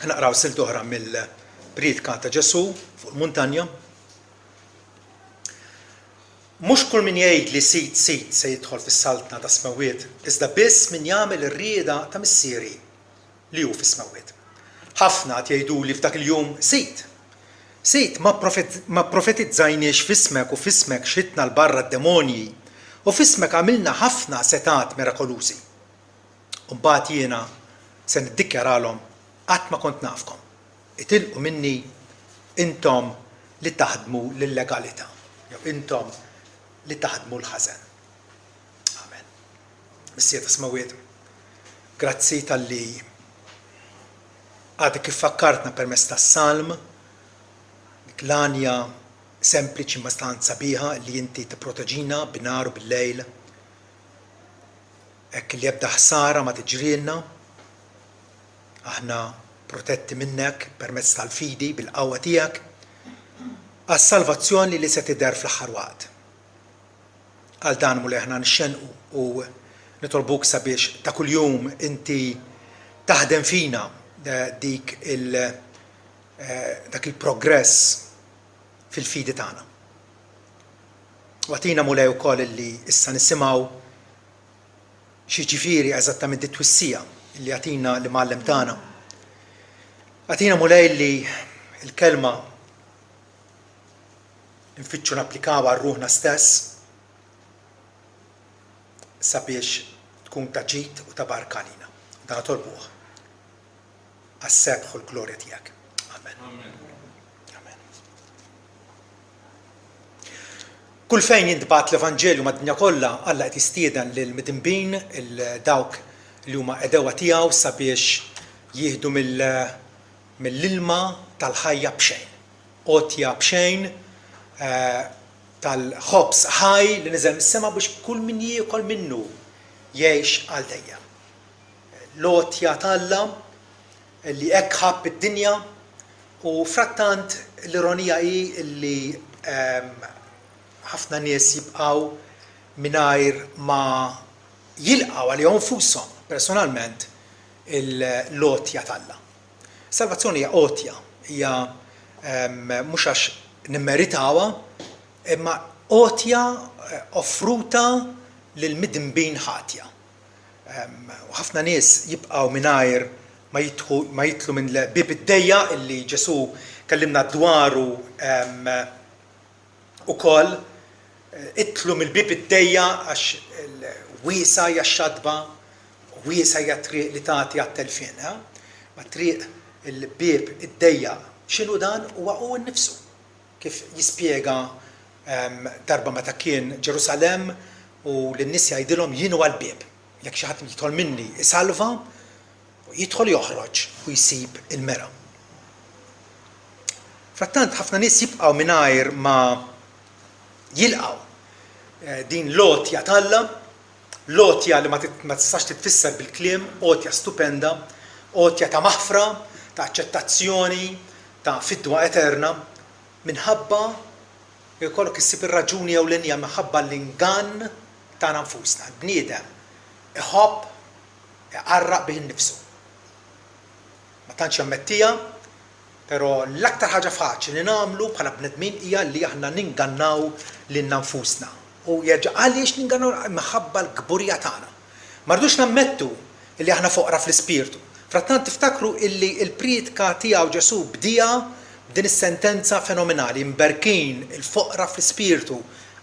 Naqraw silt oħra mill-Priedka ta' Ġesu fuq il-muntanja. Mhux kull min jgħid li sit se jidħol fis-saltna ta' Smawiet, iżda biss min jagħmel ir-rieda ta' missieri li hu fis-Smawiet. Ħafna qed jgħiduli f'dak il-jum sit ma profetizzajniex f'ismek u f'ismek xitna l-barra d-demonji u f'ismek għamilna ħafna setat mirakolużi. U mbagħad jiena se niddikjaralhom qatt ma kont nafkom. Itilqu minni intom li taħdmu lill-legalità, jew intom li taħdmu l-ħażen. Amen. Missier ta' Smawiet, grazzi tal-li għadek kif fakkartna permezz tas-salm, dik l-għanja sempliċi ma stant sabiħa li inti tipproteġina bin-nar u bil-lejl. Hekk li ebda ħsara ma tiġrilna, aħna protetti minnek permezz tal-fidi bil-qawwa tiegħek għas-salvazzjoni li se tidher fl-aħħar waqt. Għal dan li aħna nixxenqu u nitolbuk sabiex ta' kuljum inti taħdem fina dak il-progress fil-fidi tagħna. Watina mulej ukoll li issa nisimgħu xi ġifieri eżattament it-twissija li għatina li mgħallem tagħna. Għatina mulej li l-kelma nfittxu napplikawha għar-ruħna stess sabiex tkun ta' ġid u ta' barka għalina. Dan tolbuh għas-sebħ u l-glorja tiegħek. Amen. Amen. Kull fejn jintbagħat l-Evanġelju mad-dinja kollha, Alla qed jistieden lil midinbin il-dawk li huma edewa tiegħu sabiex jieħdu mill-ilma tal-ħajja b'xejn. Qotja b'xejn tal-ħobs ħaj li niżel mis-sema biex kull min jiekol minnu jgħix għal dejjem. L-qotja tal-Alla li hekk ħabb id-dinja u frattant l-ironija hi li ħafna nies jibqgħu mingħajr ma jilqgħu għalihom infushom personalment l-qotja tal-Alla. Salvazzjoni hija qotja, hija mhux għax nimmeritawha, imma qotja offruta lil midinbin ħatja. U ħafna nies jibqgħu mingħajr ma jitlu minn l-bib id-dejja illi Ġesu kellimna dwaru ukoll, itlu mill-bib id-dejja għax wiesa hija x-xadba u wiesa hija triq li tagħti għat-telfien. Ma triq il-bib id-dejja x'inhu dan huwa hu nnifsu. Kif jispjega darba meta kien Ġerusalem u lin-nies jgħidilhom jien huwa l-bieb. Jekk xi ħadd jidħol minni isalva, jidħol joħroġ u jsib il-mera. Frattant ħafna nies jibqgħu mingħajr ma jilqgħu din l-qotja tal-Alla, l-qotja li ma tistax titfisser bil-kliem, qotja stupenda, qotja ta' maħfra, ta' aċċettazzjoni, ta' fidwa eterna, minħabba jkollok issib ir-raġuni ewlenija minħabba l-ingann tagħna nfusna. Bniedem iħobb iqarraq bih innifsu. Ma tantx jammettija, però l-aktar ħaġa faċli nagħmlu bħala bnedmin hija li aħna ningannaw lilna nfusna. U jerġa' għaliex ningannaw minħabba l-kburija tagħna. Ma rridux nammettu li aħna foqra fl-ispirtu. Frattant tiftakru illi l-priedka tiegħu Ġesu bdija din is-sentenza fenomenali, mberkin il-foqra fl-ispirtu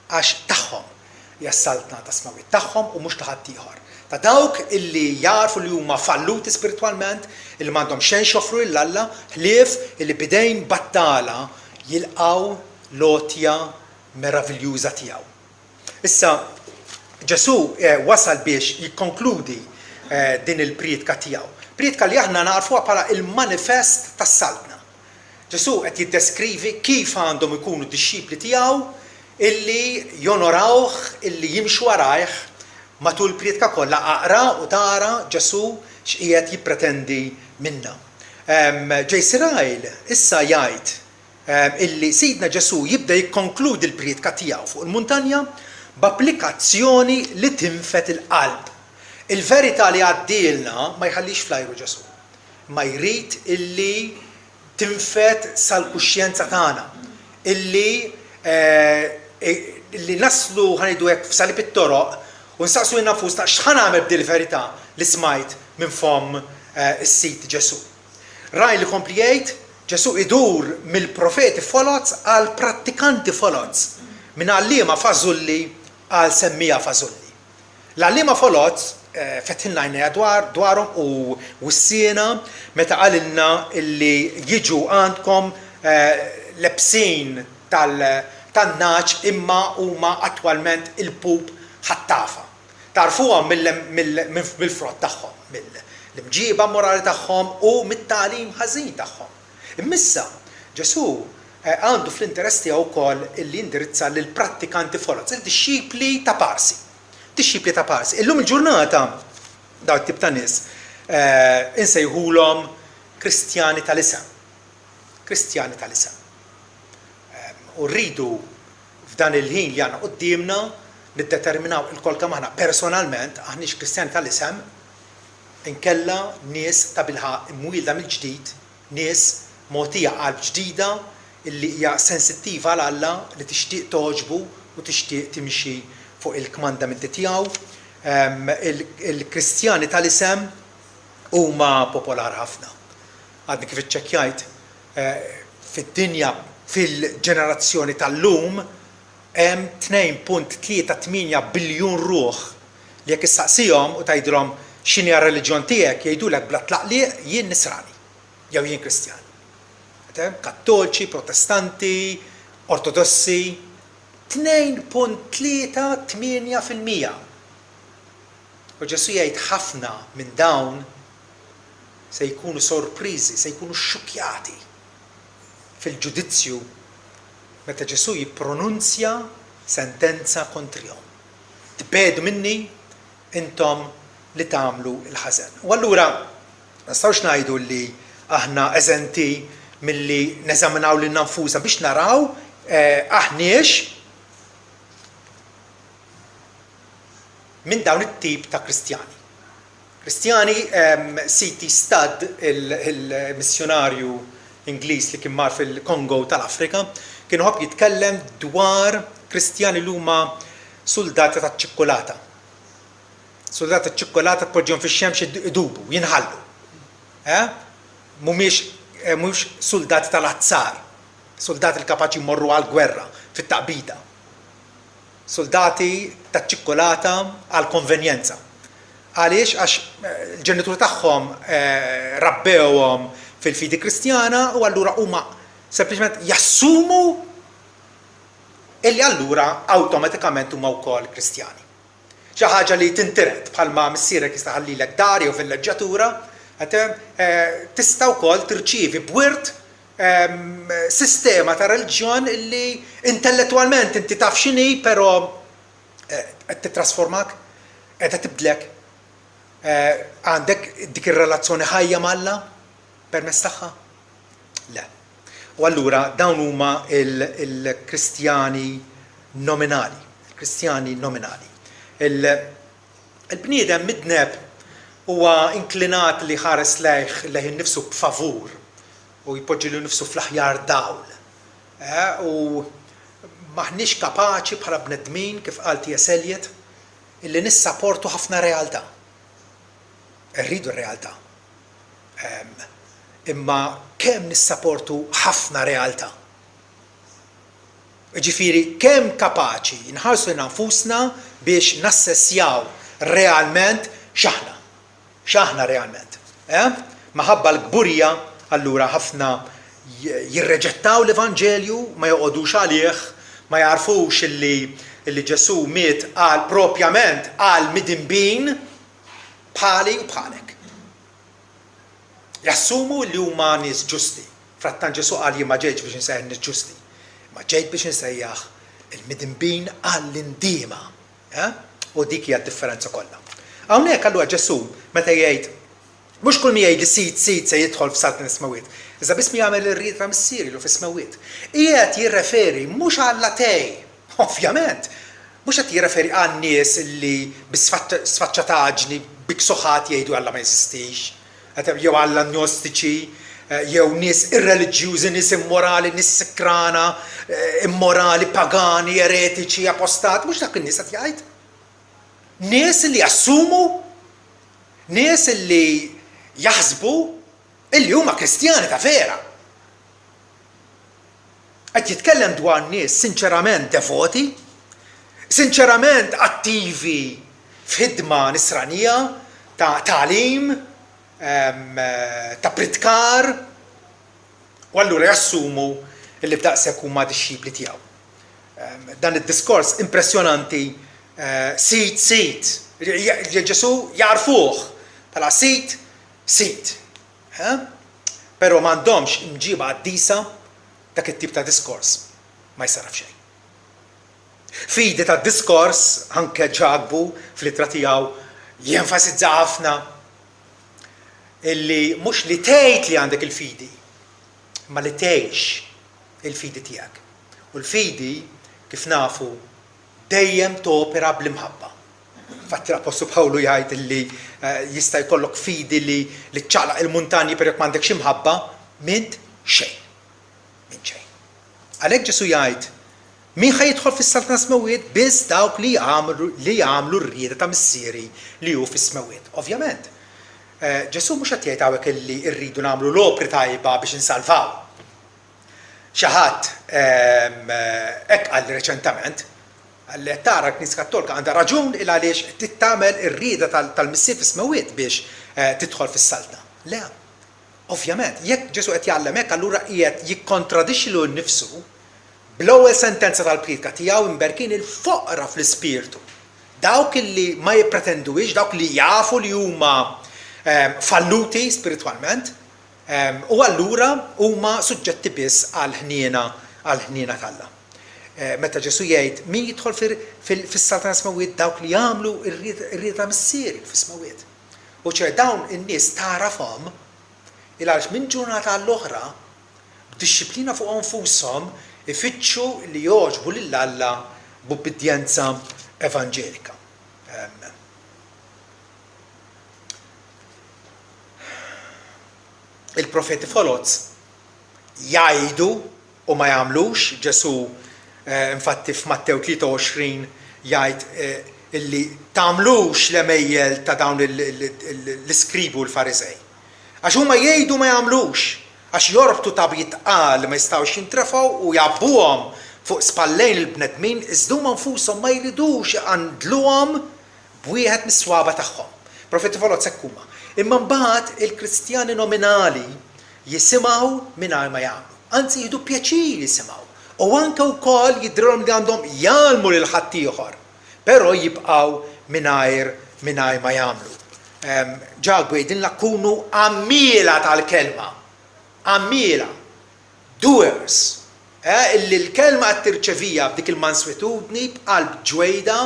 għax tagħhom hija s-saltna ta' Smawiet, tagħhom u mhux ta' ħadd ieħor. Ta' dawk illi jarfu li huma falluti spiritwalment, illi m'għandhom xejn xofru lil Alla, ħlief illi bidejn battala jilqgħu l-qotja meraviljuża tiegħu. Issa Ġesu wasal biex jikkonkludi din il-priedka tiegħu. Priedka li aħna narfuha bħala il-manifest tas-saltna. Ġesu qed jiddeskrivi kif għandhom ikunu d-dixxipli tiegħu illi jonorawh, illi jimxu warajh matul priedka kollha aqra u tara Ġesu x'qiegħed jippretendi minnha. Ġej Sirajl issa jgħid illi Sidna Ġesu jibda jikkonkludi l-priedka tiegħu fuq il-muntanja b'applikazzjoni li tinfet il-qalb. Il-verità li għaddilna ma jħallix flajru Ġesu. ma jrid illi tinfet sal-kuxjenza tagħna. Illi naslu ħanidu hekk f'salib it-toroq u nsaqsu nafusna x'ħan nagħmel b'dil verità li smajt minn fom is-Sid Ġesu. Raj li kompli jgħid Ġesu idur mill-profeti foloz għal prattikanti foloz, minn għalliema fażulli għal semmija fażulli. L-għalliema foloz fetħilna jnejja dwarhom u s-siena meta qalilna illi jiġu għandkom lebsin tan-naċ imma huma attwalment il-pub ħattafa. Tarfuhom mill-frott tagħhom, mill-imġiba morali tagħhom u mit-tagħlim ħażin tagħhom. Immissa, Ġesu għandu fl-interess tiegħu wkoll illi indirizza lil prattikanti foloz, il-dixxipli ta' Parsi. Dixxipli ta' Parsi. Illum il-ġurnata dawn it-tip ta' nies insejħulhom Kristjani tal-isem. Kristjani tal-isem. U rridu f'dan il-ħin li għandna qudiemna niddeterminaw il-kol kemm aħna personalment aħniex Kristjani tal-isem inkella nies ta' bilħaq imwielda mill-ġdid, nies mogħtija qalb ġdida illi hija sensittiva għal Alla li tixtieq toġbu u tixtieq timxi fuq il-kmandamenti tiegħu. Il-Kristjani tal-isem huma popolari ħafna. Għadni kif iċċekkjajt fid-dinja fil-ġenerazzjoni tal-lum hemm 2.38 biljun ruħ li jekk issaqsihom u tgħidilhom x'inhi r-reliġjon tiegħek jgħidulek bla tlaqliq jien Nisrani jew jien Kristjan. Kattoliċi, protestanti, ortodossi, 2.38%. U Ġesu jgħid ħafna minn dawn se jkunu sorpriżi, se jkunu xukjati fil-ġudizzju meta Ġesu jippronunzja sentenza kontrihom. Tbedu minni intom li tagħmlu l-ħażen. U allura ma nistgħux ngħidu li aħna eżenti milli neżaminaw lil nfusna biex naraw aħniex minn dawn it-tip ta' Kristjani. Kristjani C.T. Studd, il-missjonarju Ingliż li kien mar fil-Kongo tal-Afrika, kien ħobb jitkellem dwar Kristjani li huma soldati ta' ċikkolata. Soldati ta' ċikkolata tpoġġihom fix-xemx idubu, jinħallu. Mhumiex soldati tal-azzar, soldati li kapaċi jmorru għall-gwerra fit-taqbida. Soldati ta' ċikkolata għall-konvenjenza. Għaliex għax il-ġenituri tagħhom rabbewhom fil-fidi Kristjana u allura huma sempliċement jassumu illi allura awtomatikament huma wkoll Kristjani. Xi ħaġa li tintiret bħalma missierek jista' ħallilek dar jew fil-leġġatura, tista' wkoll tirċievi b'wirt sistema ta' reliġjon illi intellettwalment inti taf x'inhi, però qed titrasformak, qiegħda tibdlek. Għandek dik ir-relazzjoni ħajja mal-Alla permezz tagħha? Le. U allura dawn huma il-Kristjani nominali. Il-Kristjani nominali. Il-bniedem midneb huwa inklinat li ħares lejh innifsu b'favur u jpoġġi lil nifsu fl-aħjar dawl. U maħniex kapaċi bħala bnedmin kif qal T.S. Eliot illi nissapportu ħafna realtà. Rridu r-realtà. Imma kemm nissapportu ħafna realtà. Ġifieri kemm kapaċi nħarsu nfusna biex nassessjaw realment x'aħna. X'aħna realment. Maħabba l-gburija allura ħafna jirreġettaw l-Evanġelju, ma joqogħdux għalih, ma jarfux illi Ġesu miet għal propjament għal midinbin bħali u bħalek. Jassumu li huma nies ġusti. Frattan Ġesu qal jien ma ġejtx biex insejjaħ nies ġusti. Ma ġejt biex insejjaħ il-midinbin għall-indiema. U dik hija d-differenza kollha. Hawnhekk allura Ġesu meta jgħid mhux kull min jgħid sid se jidħol f'salt nismawiet. Iżda biss min jagħmel ir-ried ta' missieri lu f'ismawiet. Qiegħed jirreferi mhux għall-Atej, ovvjament. Mhux qed jirreferi għan-nies li bi sfaċċataġni biksuħat jgħidu Alla ma jeżistix. jew għall-agnostiċi, jew nies irreliġjużi, nies immorali, nies sikrana, immorali, pagani, eretiċi, apostati, mhux dak in-nies qed jgħid. Nies li jassumu, nies li jaħsbu illi huma Kristjani ta' vera. Qed jitkellem dwar nies sinċerament devoti, sinċerament attivi f'ħidma nisranija ta' tagħlim, ta' pritkar, u allura jassumu illi b'daqshekk huma dixxipli tiegħu. Dan id-diskors impressjonanti, sit, Ġesu jarfuh bħala sit. Però m'għandhomx imġiba għaddisa dak it-tip ta' diskors ma jsaraf xejn. Fidi ta' diskors anke ġagbu fl-ittra tiegħu jenfasizza ħafna illi mhux li tgħid li għandek il-fidi, ma li tgħix il-fidi tiegħek. U l-fidi kif nafu dejjem topera bl-imħabba. Infatti l-Apostolu Pawlu jgħid illi jista' jkollok fidi li ċċaqlaq il-muntanji per jekk m'għandekx imħabba minn xejn. Għalhekk Ġesu jgħid min ħajidħol fis-saltna smawiet biss dawk li jagħmlu r-rieda ta' missieri li hu fis-smawiet. Ovvjament, Ġesu mhux qed jgħid hawnhekk illi rridu nagħmlu l-opri tajba biex insalvaw. Xi ħadd hekk qal reċentament, għalli qed tara l-Knisja Kattolika għandha raġun il għaliex tittamel ir-rieda tal-missier fis-smawiet biex tidħol fis-saltna. Le, ovvjament, jekk Ġesu qed jgħallem hekk allura qiegħed jikkontradixxi lil nnifsu bl-ewwel sentenza tal-pridka tiegħu imberkin il-foqra fl-ispirtu. Dawk li ma jippretenduwix, dawk li jafu li huma falluti spiritwalment, u allura huma suġġetti biss għal ħniena tal-Alla. Meta Ġesu jgħid min jidħol fis-saltna smawiet dawk li jagħmlu r-rieda missieri fis-smawiet. U ċe dawn in-nies tarafhom il għaliex minn ġurnata għall-oħra b'dixxiplina fuq anfushom ifittxu li jogħġbu lil Alla b'ubbidjenza evanġelika. Il-profeti foloz jgħidu u ma jagħmlux. Ġesu infatti f'Mattew 23 jgħid illi tagħmlux l-emejjel ta' dawn l-iskribu l-Farisej. Għax huma jgħidu ma jagħmlux, għax jorbtu tabjiet qal ma jistgħux jintrefgħu u jabbuhom fuq spallejn il-bnedmin iżda huma nfushom ma jridux għandluhom b'wieħed mis-swaba tagħhom. Profeti foloz hekk huma. Imma mbagħad il-Kristjani nominali jisimgħu mingħajr ma jagħmlu. Anzi jieħdu pjaċir jisimgħu. U anke wkoll jidhirhom li għandhom jgħalmu lil ħadd ieħor, però jibqgħu mingħajr ma jagħmlu. Ġagbu jgħidilna kunu għammiela tal-kelma. Għammiela. Doers. Illi l-kelma qed tirċevija b'dik il-manswitudni b'qalb ġwejda,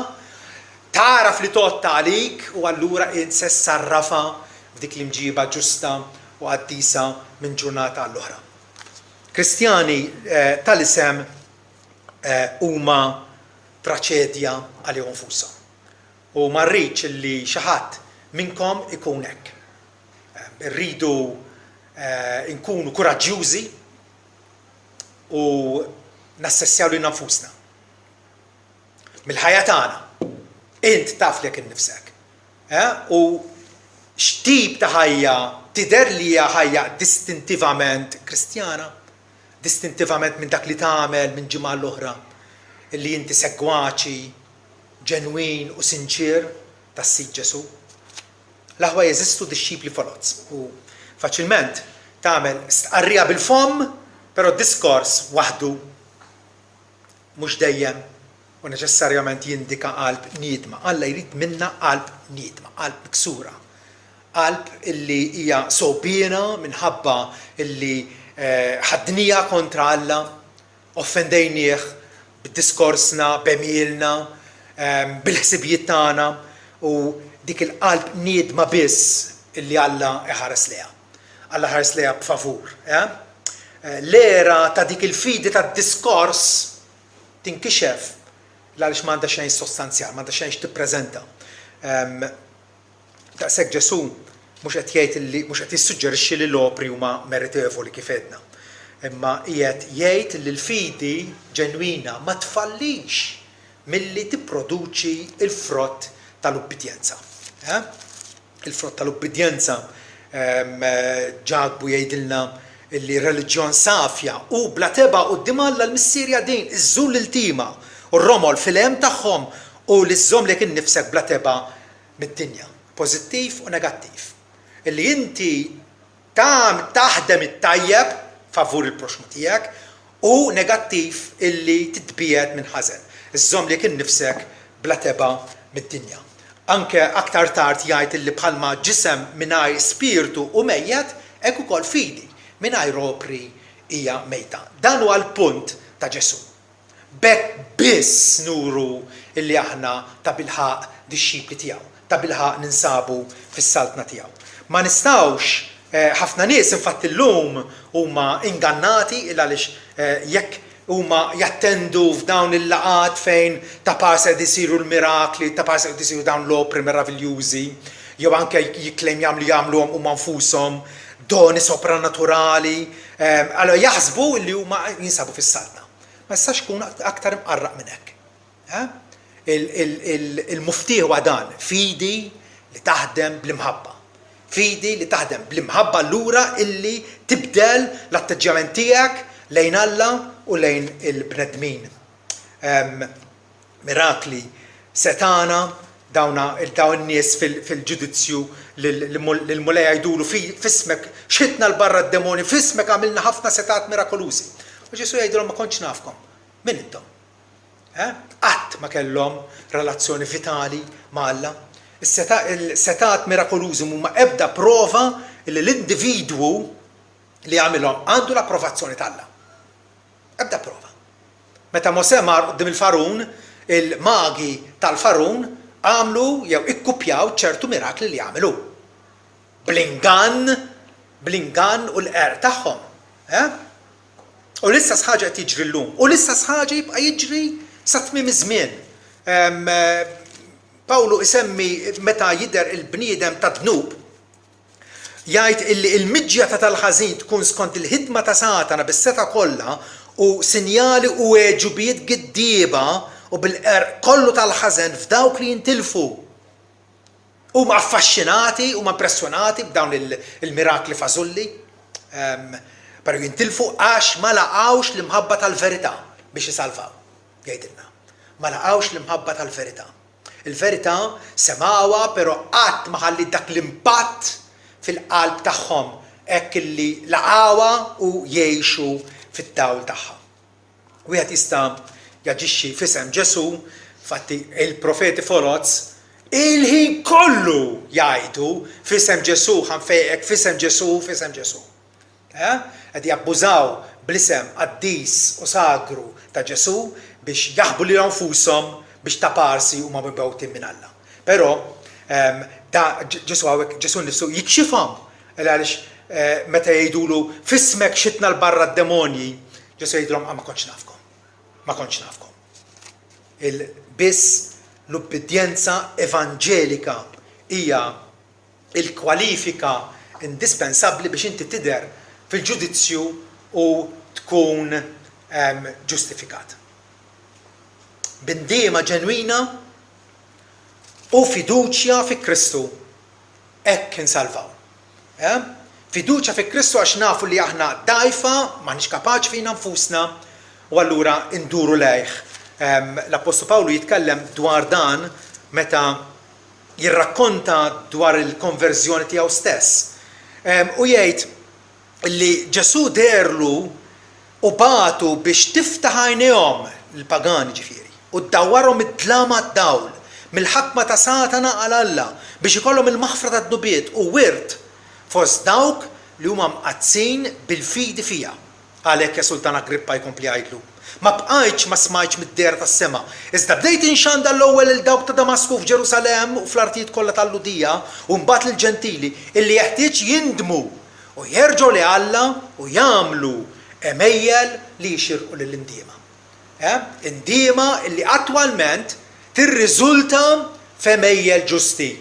taraf li totta għalik u allura inse sarrafa f'dik l-imġiba ġusta u għaddisa minn ġurnata għall-oħra. Kristjani tal-isem huma traċedja għalihom nfushom. U ma rridx li xi ħadd minnkom ikun hekk. Irridu nkunu kuraġġjużi u nassessjaw lil nfusna. Mill-ħajja tagħna. Int taf lek innifsek. U x'tip ta' ħajja tidher li hija ħajja distintivament Kristjana, distintivament minn dak li tagħmel minn ġimgħa l-oħra, illi inti segwaċi, ġenwin u sinċir tas-Sid Ġesu. L-aħwa jeżistu dixxipli foloz u faċilment tagħmel stqarrija bil-fomm, però diskors waħdu mhux dejjem u neċessarjament jindika qalb niedma. Alla jrid minna qalb niedma, qalb miksura. Qalb illi hija sobiena minħabba illi ħadnija kontra Alla, offendejnieh bid-diskorsna, b'emielna, bil-ħsibijiet tagħna u dik il-qalb niedma biss illi Alla iħares leha. Alla ħares leha b'favur. L-era ta' dik il-fidi tad-diskors tinkixef għaliex m'għandha xejn sostanzjal, m'għandha xejn tippreżenta. Daqshekk Ġesu mhux qed jgħid li mhux qed jissuġġerixxi li l-opri huma meritevoli kif edna. Imma qiegħed jgħid li l-fidi ġenwina ma tfallix milli tipproduċi il-frott tal-ubbidjenza. Il-frott tal-ubbidjenza ġagbu jgħidilna li reliġjon safja u bla teba quddiem Alla l-missierja din iżżul il-tima u r-romol fil-hemm tagħhom u li żżomm lek innifsek bla teba mid-dinja, pożittiv u negattiv. Illi inti taħdem it-tajjeb favur il-proxmu tiegħek u negattiv illi titbiegħed minn ħażen. Iżżomm lek innifsek bla teba mid-dinja. Anke aktar tard jgħid illi bħalma ġisem mingħajr spiritu u mejjed hekk ukoll fidi mingħajr opri hija mejta. Dan huwa l-punt ta' Ġesu. Bekk biss nuru illi aħna ta' bilħaq dixxipli tiegħu, ta' bilħaq ninsabu fis-saltna tiegħu. Ma nistgħux ħafna nies infatti llum huma ingannati il għaliex jekk huma jattendu f'dawn il-laqat fejn ta' parsa qed isiru l-mirakli, ta' parsa qed isiru dawn l-opri meraviljużi, jew anke jikklem jagħmluhom huma nfushom doni sopranaturali, allora jaħsbu li huma jinsabu fis-saltna. Ma jistax ikun aktar imqarraq minn hekk. Il-muftiħ huwa dan, fidi li taħdem bl-imħabba. Fidi li taħdem bl-imħabba lura illi tibdel l-atteġġjament tiegħek lejn Alla u lejn il-bnedmin. Mirakli setana dawn in-nies fil-ġudizzju l-mulej jgħidulu fismek xitna l-barra d-demoni, fismek għamilna ħafna setat mirakolużi. U Ġesu jgħidulhom ma kontx nafkom. Min intom? Qatt ma kellhom relazzjoni vitali ma' Alla. Il-setat mirakolużi huma ebda prova li l-individwu li għamilhom għandu l-approvazzjoni tal-Alla. Ebda prova. Meta Mosè mar qudiem il-Farun, il-magi tal-Farun għamlu jew ikkupjaw ċertu mirakli li għamlu. Bl-ingann u l-qer tagħhom. U l-istess ħaġa qed jiġri llum. U l-istess ħaġa jibqa' jiġri sa tmiem iż-żmien. Pawlu isemmi meta jidher il-bniedem ta' dnub jgħid illi l-miġja ta' tal-ħażin tkun skont il-ħidma ta' Satana bis-seta kollha u sinjali u weġubiet giddieba u bil-qer kollu tal-ħażen f'dawk li jintilfu. Huma affaxxinati, huma impressjonati b'dawn il-mirakli fażulli, però jintilfu għax ma laqgħux l-imħabba tal-verità biex isalvaw, jgħidilna. Ma laqgħux l-imħabba tal-verità. Il-verità semgħuha però qatt ma ħalli dak l-impatt fil-qalb tagħhom hekk illi laqgħuha u jgħixu fid-dawl tagħha. Wieħed jista' jaġixxi f'isem Ġesu, fatti il-profeti Foroz il-ħin kollu jgħidu f'isem Ġesu ħanfejqek f'isem Ġesu, f'isem Ġesu. Qed jabbużaw bl-isem qaddis u sagru ta' Ġesu biex jaħbu lil anfushom biex ta' parsi huma mibgħutin minn Alla. Però Ġesu nnifsu jikxifhom għaliex meta jgħidulu f'ismek xitna l-barra d-demonji, Ġesu jgħidulhom ma kontx nafkom. Ma kontx nafkom. Biss l-ubbidjenza evanġelika hija il-kwalifika indispensabbli biex inti tidher fil-ġudizzju u tkun ġustifikat. Bindiema ġenwina u fiduċja fi Kristu hekk insalvaw. Fiduċja fi Kristu għax nafu li aħna dgħajfa, m'aħniex kapaċi fina nfusna u allura induru lejh. L-Apostolu Pawlu jitkellem dwar dan meta jirrakkonta dwar il-konverżjoni tiegħu stess. U jgħid li Ġesu derlu u batu biex tiftaħ għajnejhom il-pagani ġifieri u ddawwarhom id-dlama d-dawl mill-ħakma ta' Satana għal Alla biex ikollhom il-maħfra tad-dubiet u wirt fost dawk li huma mqazzin bil-fidi fija. Għalhekk Sultan Agrippa jkompli jgħidlu. Ma bqajtx ma smajtx mid-dera tas-sema. Iżda bdejt inxanda l-ewwel il dawk ta' Damasku f'Ġerusalemm u fl-artijiet kollha tal-Ludija u mbagħad lill-Ġentili illi jeħtieġ jindmu u jerġgħu li Alla u jagħmlu emejjel li jxirqu lill-indiema. Indiema illi attwalment tirriżulta f'emejjel ġusti.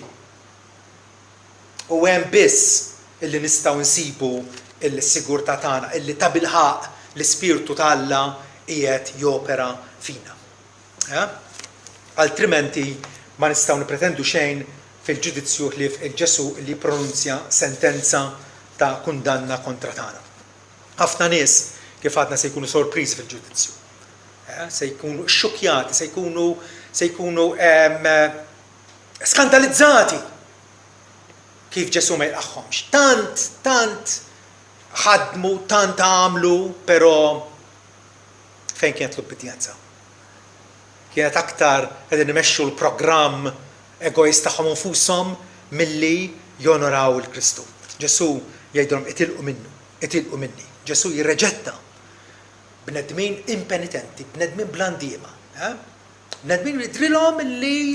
U hemm biss illi nistgħu nsibu il-sigurtà tagħna illi ta' bilħaq l-Ispirtu tal-Alla qiegħed jopera fina. Altrimenti ma nistgħu nippretendu xejn fil-ġudizzju ħlief il-Ġesu li pronunzja sentenza ta' kundanna kontra tagħna. Ħafna nies kif għadna se jkunu sorpriżi fil-ġudizzju. Se jkunu xokjati, se jkunu skandalizzati kif Ġesu ma jilqaħħomx. Tant ħadmu, tant għamlu, però fejn kienet l-obbedjenza? Kienet aktar qegħdin imexxu l-programm egoist tagħhom infushom milli jonoraw il-Kristu. Ġesu jgħidulhom itilqu minnu, itilqu minni. Ġesu jirreġetta bnedmin impenitenti, bnedmin blandiema. Bnedmin jidrilhom li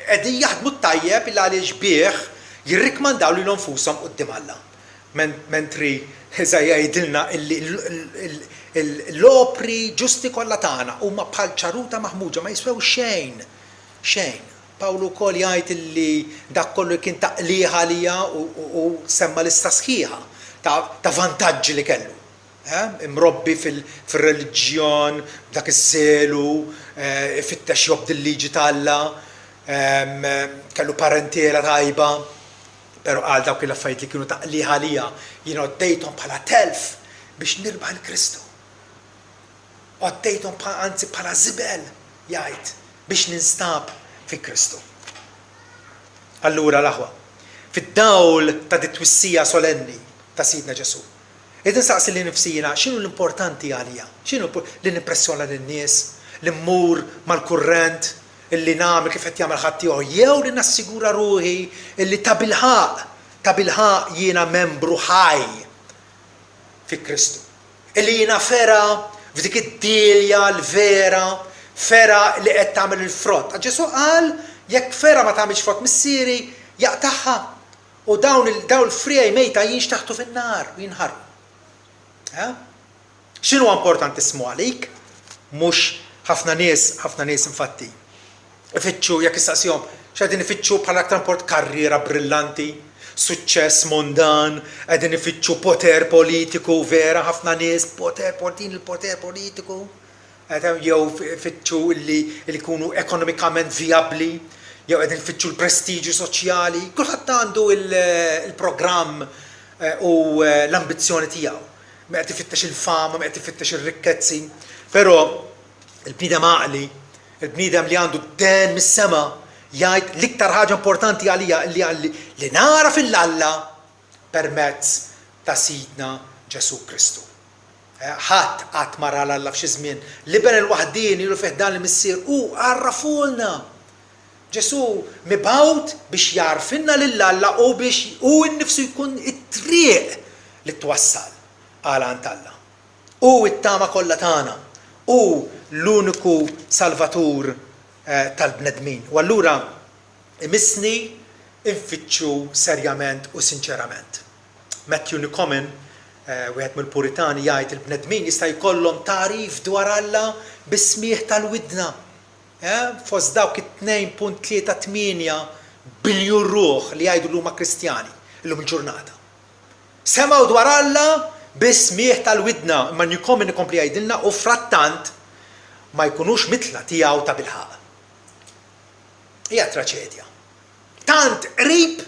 qegħdin jaħdmu tajjeb il għaliex bih jirrikmandaw lilhom nfushom quddiem Alla. Mentri Eżajja jgħidilna l-opri ġusti kollha tagħna huma bħal ċaruta maħmuġa ma jiswew xejn. Xejn. Pawlu wkoll jgħid illi dak kollu kien taqliħa lija u semma lista sħiħa ta' vantaġġi li kellu. Imrobbi fil-reliġjon, dak iż-żelu, ifittex jobd il-liġi tal-Alla, kellu parentela tajba, però qal dawk il-affarijiet li kienu taqliħa lija jiena għoddejthom bħala telf biex nirbaħ il-Kristu. Għoddejthom anzi bħala żibel jgħid biex ninstab fi Kristu. Allura l-aħwa, fid-dawl ta' dit-twissija solenni ta' Sidna Ġesu. Id insaqsi li nifsina x'inhu l-importanti għalija? X'inhu li nippressjona lin-nies, li mmur mal-kurrent, illi nagħmel kif qed jagħmel ħadd ieħor, jew li nassigura ruħi illi ta' bilħaq jiena membru ħaj fi Kristu. Illi jiena fera f'dik id-dilja l-vera, fera li qed tagħmel il-frott. Ġesu qal jekk fera ma tagħmilx frott missieri jaqtaħħa u dawn il-frija mejta jinxtaħtu fin-nar u jinħarqu. X'inhu importanti ismu għalik? Mhux ħafna nies infatti ifittxu jekk istaqsihom x'qegħdin ifittxu bħala aktar import karriera brillanti, suċċess mondan, qegħdin ifittxu poter politiku vera ħafna nies, il-poter politiku, jew ifittxu li jkunu ekonomikament vijabbli, jew qegħdin ifittxu l-prestiġju soċjali, kulħadd għandu il-programm u l-ambizzjoni tiegħu. Ma qed ifittex il-fama, ma qed ifittex ir-rikkezzi, però il-bniedem għaqli, il-bniedem li għandu d-den mis-sema jgħid l-iktar ħaġa importanti għalija li nara fil-Alla permezz ta' Sidna Ġesu Kristu. Ħadd qatt mara l-Alla f'xi żmien li ben il-waħdin ilu fih dan il-missier u għarrafulna. Ġesu mibgħut biex jarfinna lill-Alla u biex innifsu jkun it-triq li twassal għal għand Alla. U it-tama kollha tagħna. U l-uniku salvatur tal-bnedmin. U allura imisni infittxu serjament u sinċerament. Matthew Newcomen, wieħed mill-Puritani jgħid il-bnedmin jista' jkollhom tarif dwar Alla bis-smieħ tal-widna. Fost dawk 2.38 biljun ruħ li jgħidu l-huma Kristjani llum il-ġurnata. Semgħu dwar Alla bis-smieħ tal-widna, imma Newcomen ikompli jgħidilna u frattant ma jkunux mitla tiegħu ta' bilħaq. Hija traċedja. Tant qrib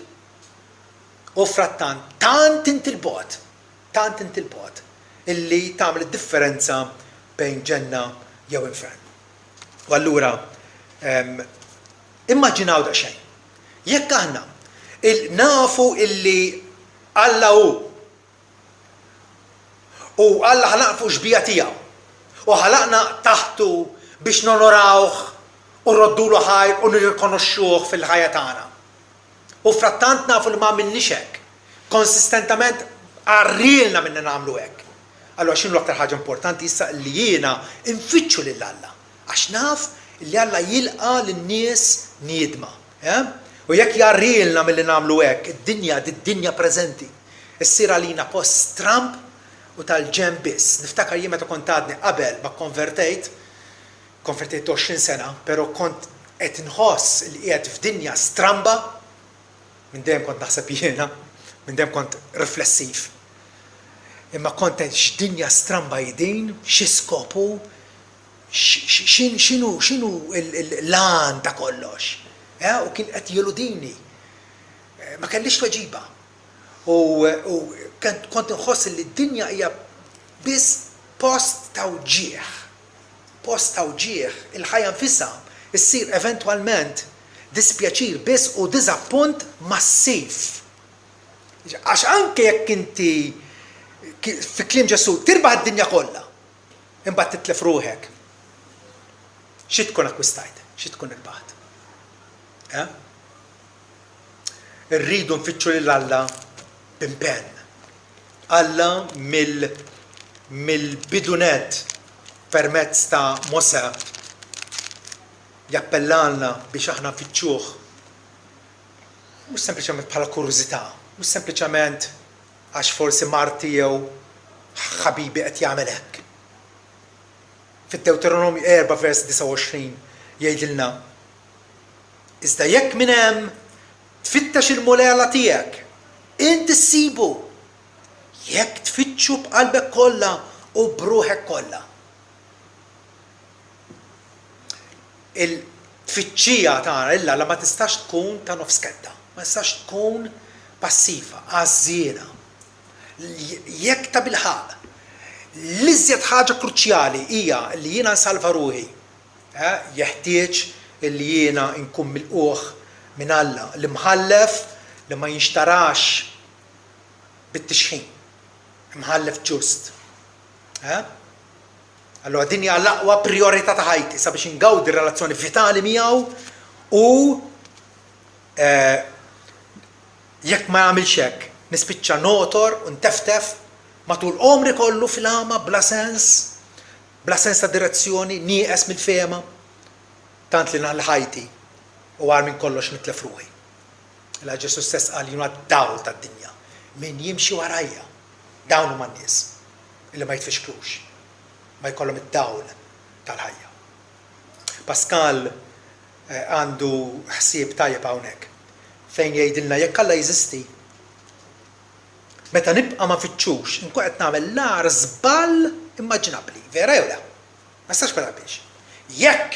u frattant tant intilbot illi tagħmel id-differenza bejn ġenna jew infern. U allura immaġinaw daqsxejn. Jekk aħna nafu illi Alla u Alla ħalaq fuq xbija tiegħu u ħalaqna taħtu biex nonorawh u nroddulu ħajr u nirrikonoxxuh fil-ħajja tagħna. U frattant nafu li ma għamilniex hekk. Konsistentament għarrielna minna nagħmlu hekk. Allura x'inhu l-aktar ħaġa importanti issa li jiena infittxu lil Alla għax naf li Alla jilqa' lin-nies niedma. U jekk jarrielna milli nagħmlu hekk, id-dinja preżenti issir għalina post Trump u tal-ġem biss. Niftakar jien meta kont għadni qabel ma konvertejt 20 sena, però kont qed inħoss li qiegħed f'dinja stramba minn dejjem kont naħseb jiena, minn dejjem kont riflessiv. Imma kont x'dinja stramba din, xi skopu, x'inhu l-lan ta' kollox. U kien qed jiludini. Ma kellix tweġiba. U kont inħoss li d-dinja hija biss post tawġieħ. Post tawġieħ, il-ħajja nfisha issir eventwalment dispjaċir biss u diżappunt massiv. Għax anke jekk inti fi kliem Ġesu tirbaħ id-dinja kollha, imbagħad titlef ruħek. Xi tkun akkwistajt, xi tkun irbaħt. Irridu nfittxu lil Alla b'impenn. Alla mill-bidunet permezz ta' Mosè jappellalna biex aħna nfittxuh. Mhux sempliċement bħala kurjużità, mhux sempliċement għax forsi marti jew ħabibi qed jagħmel hekk. Fid-Deuteronomju 4 vers 29 jgħidilna: iżda jekk minn hemm tfittex il-mulala tiegħek, inti ssibu jekk tfittxu b'qalbek kollha u bruħek kollha. Il-tfittxija tagħna illa ma tistax tkun ta' nofsketta, ma tistax tkun passiva, għażiena. Jekk ta' bilħaq, l-iżjed ħaġa kruċjali hija li jiena nsalva ruħi, jeħtieġ li jiena nkun milquh minn Alla, li mħallef li ma jinxtarax bit-tixħin, mħallef ġust. Allora din hija l-aqwa priorità ta' ħajti sabiex ingawdi relazzjoni vitali miegħu u jekk ma jagħmilx hekk nispiċċa notor u nteftef matul omri kollu fil-għama bla sens ta' direzzjoni, nieqes mill-fehma, tant li naħli ħajti u għar minn kollox nitlef ruħi. La Ġesu stess qal jiena d-dawl tad-dinja. Min jimxi warajja, dawn huma n-nies illi ma jitfixklux, ma jkollhom id-dawl tal-ħajja. Pascal għandu ħsieb tajjeb hawnhekk fejn jgħidilna jekk Alla jeżisti, meta nibqa' ma nfittxux, inkun qed nagħmel l-agħar żball immaġinabbli, vera jew le? Ma stax bela biex. Jekk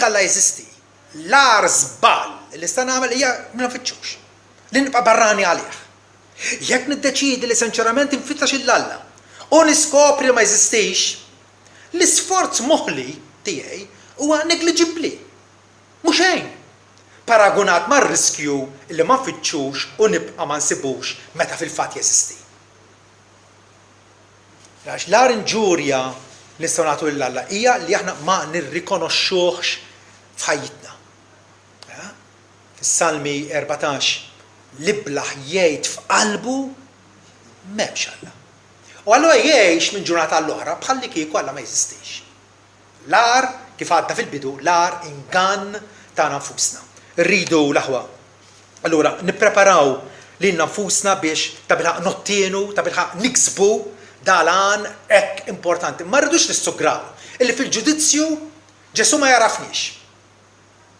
Alla jeżisti, l-agħar żball li sta nagħmel hija ma nfittxux, li nibqa' barrani għalih. Jekk niddeċiedi li sinċerament infittax il-Alla u niskopri li ma jeżistix, l-isforz moħħli tiegħi huwa negliġibbli. Mhux xejn. Paragunat mar riskju li ma nfittxux u nibqa' ma nsibux meta fil-fatt jeżisti. Għax l-agħar inġurja li nistgħu nagħtu lill-Alla hija li aħna ma nirrikonoxxuhx f'ħajjitna. Fis-Salmi 14 li blaħ jgħid f'qalbu m'hemmx Alla. U allura jgħix minn ġurnata l-oħra bħalli kieku Alla ma jeżistix. L-agħar kif għadna fil-bidu, l-agħar ingann tagħna nfusna. Rridu l-aħwa. Allura nippreparaw lilna nfusna biex ta' bilħaq nottienu, ta' bilħaq niksbu dalan hekk importanti. Ma rridux nissugraw illi fil-ġudizzju Ġesu ma jarafniex.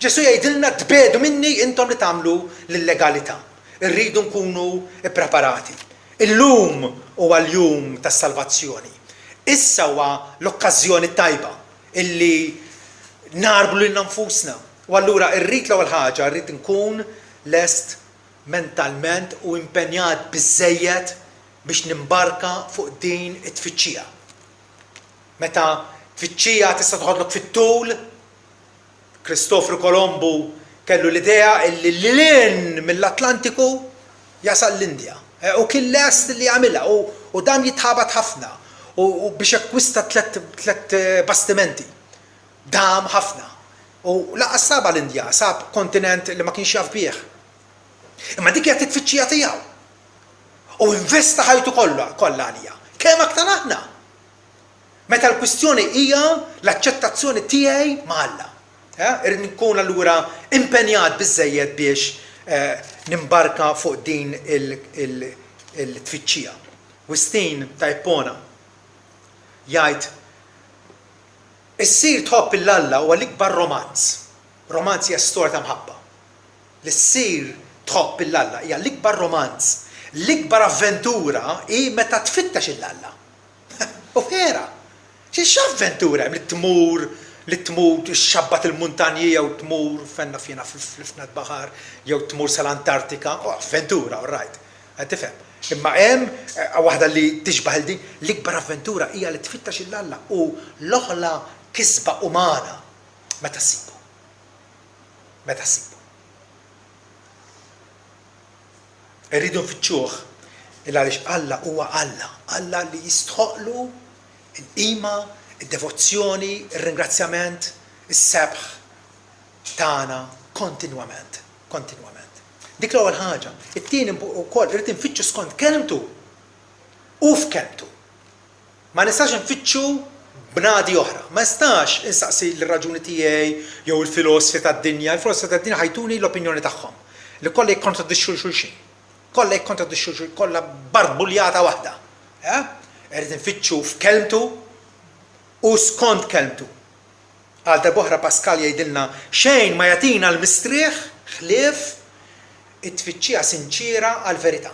Ġesu jgħidilna tbedu minni intom li tagħmlu l-legalità. Irridu nkunu ippreparati. Illum huwa l-jum tas-salvazzjoni. Issa huwa l-okkażjoni tajba illi narblu lilna nfusna. U allura rrid l-ewwel ħaġa, rrid nkun lest mentalment u impenjat biżżejjed biex nimbarka fuq din it-tfittxija. Meta tfittxija tista' toħodlok fit-tul, Kristofru Kolombu kellu l-idea li lilin mill-Atlantiku jasal l-Indja. U kien lest li jagħmilha u dam jitħabat ħafna u biex jakkwista tliet bastimenti. Dam ħafna. U laqas sab l-Indja, sab kontinent li ma kienx jaf bih. Imma dik hija t-tfittxija tiegħu. U investa ħajtu kollha għalija. Kemm aktar aħna. Meta l-kwistjoni hija l-aċċettazzjoni tiegħi ma' Alla. Irrid nkun allura impenjat biżżejjed biex nimbarka fuq din il-tfittxija. Wistin ta' Ippona jgħid issir tħobb il-Alla huwa l-ikbar romanz. Romanz hija storja ta' mħabba. Li ssir tħobb il-Alla hija l-ikbar romanz, l-ikbar avventura hi meta tfittex il-Alla. U vera, x'avventura hemm li tmur xabbat il-muntanji jew tmur fenna fjena fl-fnat baħar jew tmur sal-Antartika, avventura, all right. Tifhem. Imma hemm waħda li tixbaħ il din, l-ikbar avventura hija li tfittex il-Alla u l-oħla kisba umana meta ssibu. Meta ssibu. Irridu nfittxuh għaliex Alla huwa Alla, Alla li jistħoqlu il-qima, id-devozzjoni, ir-ringrazzjament, is-sebħ tagħna kontinwament. Dik l-ewwel ħaġa. It-tieni wkoll irid infittxu skont kelmtu u f'kelmtu. Ma nistax infittxu b'nadi oħra. Ma nistax insaqsi l-raġuni tiegħi jew il-filosofi tad-dinja. Il-filosofi tad-dinja ħajtuni l-opinjoni tagħhom li kollha jikkontraddixxu xulxin. Kollha barbuljata waħda. Irid infittxu f'kelmtu u skont kelmtu. Għal darb'oħra Paskal jgħidilna xejn ma jagħtina l-mistrieħ ħlief it-tfittxija sinċira għal-verità.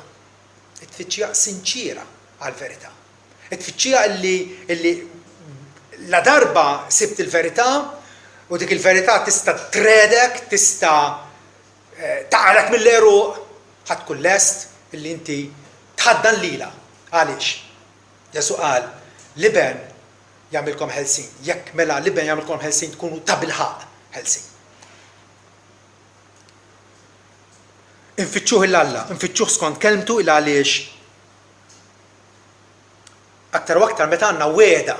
It-tfittxija sinċira għal-verità. It-tfittxija illi la darba sibt il-verità u dik il-verità tista' tredek, tista' taqalek mill-eruq, ħadd tkun lest illi inti tħaddan lila. Għaliex? Ġesu qal liben jagħmilkom ħelsin. Jekk mela liben jagħmilkom ħelsin tkunu ta' bilħaq ħelsin. Infittxuh il-Alla, infittxuh skont kelmtu il għaliex aktar u aktar meta għandna weda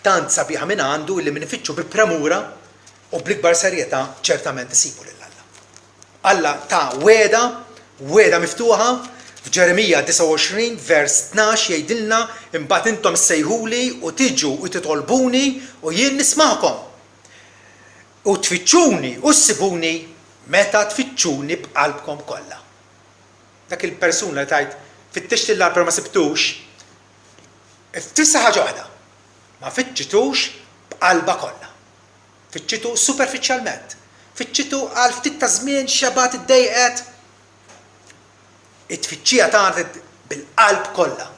tant sabiħa minn għandu illi min ifittxu bi premura u bl-ikbar serjetà ċertament isibu lill-Alla. Alla ta' weda miftuħa f'Ġeremija 29 vers 12 jgħidilna imbagħad intom sejħuli u tiġu u titolbuni u jien nisma'kom. U tfittxuni u ssibuni meta tfittxuni b'qalbkom kollha. Dak il-persuna li tgħid fittixti l-arba ma sibtux, iftissa ħaġa waħda, ma fittxitux b'qalba kollha. Fittxitu superfiċjalment. Fittxitu għal ftit ta' żmien xabat iddejqet. It-tfittxija tagħna bil-qalb kollha.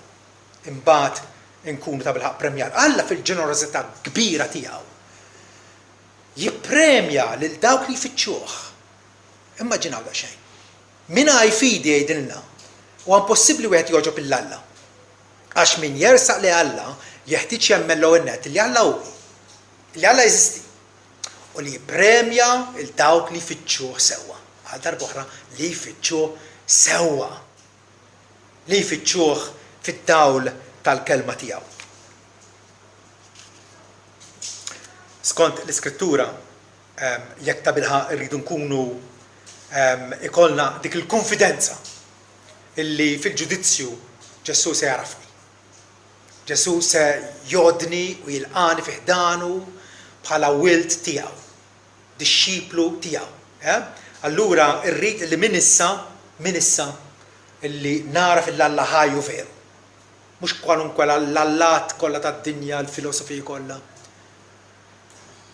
Imbagħad inkunu ta' bilħaq premjar. Alla fil-ġenerożità kbira tiegħu jippremja lil dawk li jfittxuh. Immaġinaw da xejn. Mina jfidi jgħidilna u impossibbli wieħed joġob il-Alla. Għax min jersaq li Alla jeħtieġ jemmel l-ewwel nett li Alla hu. Li Alla jeżisti. U li jippremja il dawk li jfittxuh sewwa. Għal darba oħra li jfittxuh sewwa. Li jfittxuh fid-dawl tal-kelma tiegħu. Skont l-Iskrittura, jekk ta' bilħaq irridu nkunu ikollna dik il-konfidenza illi fil-ġudizzju Ġesu se jarafni. Ġesu se jodni u jilqani fi ħdanu bħala wild tiegħu, dixxiplu tiegħu. Allura rrid li min issa illi nara fil-Alla ħajju veru. Mhux kwalunkwe l-allat kollha tad-dinja, l-filosofiji kollha.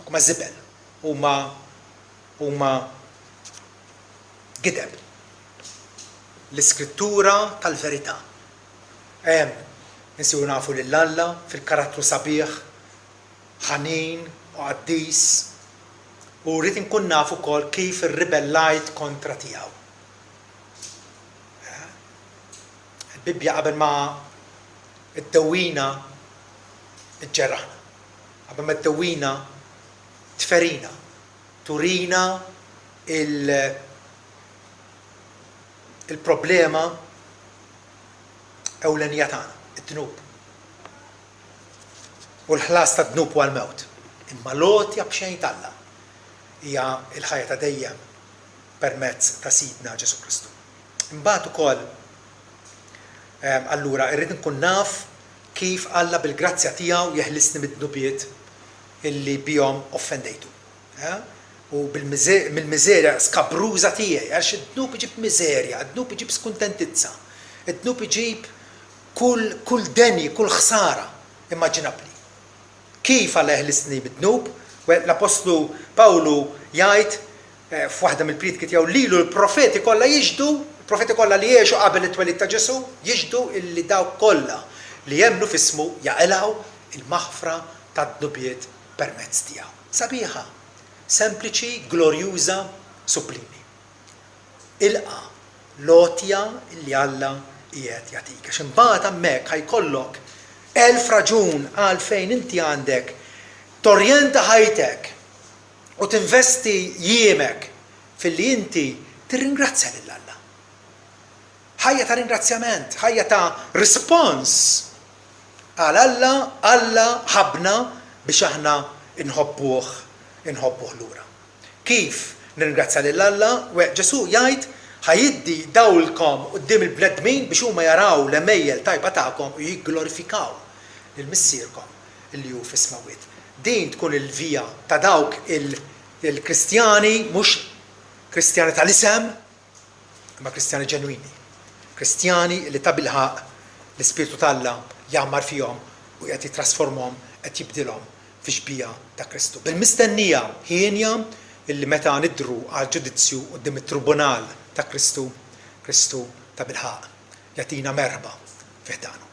Ma żibel huma gideb. L-iskrittura tal-verità. Nsibu nafu lill-Alla fil-karattru sabiħ, ħanin u qaddis u rrid inkun nafu wkoll kif irribellajt kontra tiegħu. Il-Bibja qabel ma ddewwina iġġerraħna. Qabel ma ddewwina tferina, turina il-problema ewlenija tagħna, id-dnub. U l-ħlas ta' dnub huwa l-mewt. Imma lotja b'xejn talla hija l-ħajja ta' dejjem permezz ta' Sidna Ġesu Kristu. Imbagħad ukoll allura irrid nkun naf kif Alla bil-grazzja tiegħu jeħlisni mid-dnubiet illi bihom offendejtu. U mill-miżerja skabruża tiegħi, għax id-dnub iġib miżerja, id-dnub iġib skuntentizza, id-dnub iġib kull denji, kull ħsara immaġinabbli. Kif Alla jeħlisni mid-dnub? L-Apostlu Pawlu jgħid f'waħda mill-pritki tiegħu lilu l-profeti kollha jiġdu, il-profeti kollha li jgħixu qabel it-twelid ta' Ġesu, jiġdu illi dawk kollha li jemmnu f'ismu jaqilgħu il-maħfra tad-dubiet permezz tiegħu. Sabiħa, sempliċi, glorjuża, sublimi. Ilqa lotja li Alla qiegħed jagħtik. Għax imbagħad hemmhekk ħajkollok 1000 raġun għalfejn inti għandek torjenta ħajtek u tinvesti jiemek fil-li inti tirringrazzja lil Alla. Ħajja ta' ringrazzjament, ħajja ta' respons għal Alla ħabna biex aħna inħobbuh lura. Kif nirringrazzja lil Alla? Ġesu jgħid ħajiddi dawlkom quddiem il-bnedmin biex huma jaraw l-emejjel tajba tagħkom u jigglorifikaw lil missierkom illi hu fis-smawiet. Din tkun il-vija ta' dawk il-Kristjani, mhux Kristjani tal-isem, imma Kristjani ġenwini. Kristjani li ta' bilħaq l-Ispiritu t'Alla jammar fihom u qed jitrasformhom, qed jibdilhom fi xbija ta' Kristu. Bil-mistennija ħienja illi meta nidru għal ġudizzju quddiem it-tribunal ta' Kristu ta' bilħaq jagħtina merħba fih danu.